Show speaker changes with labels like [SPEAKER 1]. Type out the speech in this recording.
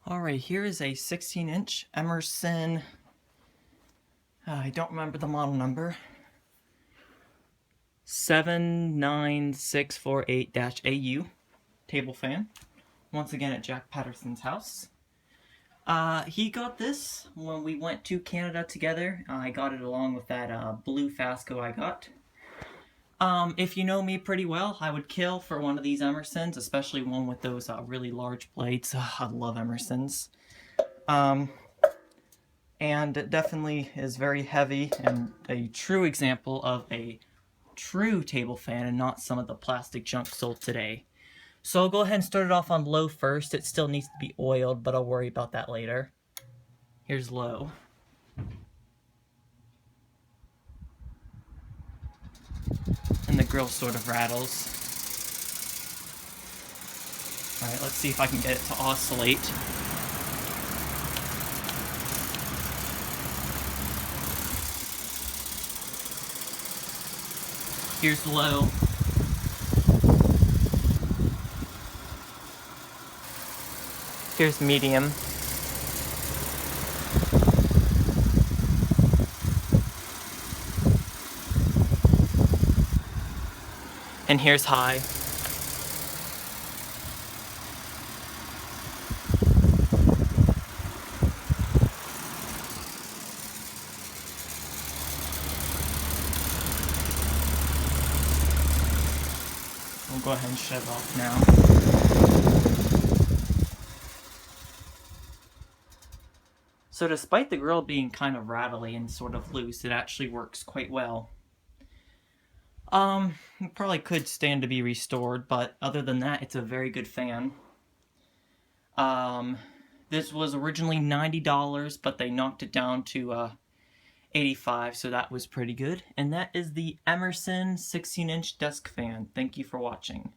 [SPEAKER 1] Alright, here is a 16-inch Emerson, I don't remember the model number, 79648-AU table fan, once again at Jack Patterson's house. He got this when we went to Canada together. I got it along with that blue Fasco I got. If you know me pretty well, I would kill for one of these Emersons, especially one with those really large blades. I love Emersons. And it definitely is very heavy and a true example of a true table fan and not some of the plastic junk sold today. So I'll go ahead and start it off on low first. It still needs to be oiled, but I'll worry about that later. Here's low. And the grill sort of rattles. Alright, let's see if I can get it to oscillate. Here's low. Here's medium. And here's high. We'll go ahead and shut it off now. So despite the grill being kind of rattly and sort of loose, it actually works quite well. It probably could stand to be restored, but other than that, it's a very good fan. This was originally $90, but they knocked it down to $85, so that was pretty good. And that is the Emerson 16-inch desk fan. Thank you for watching.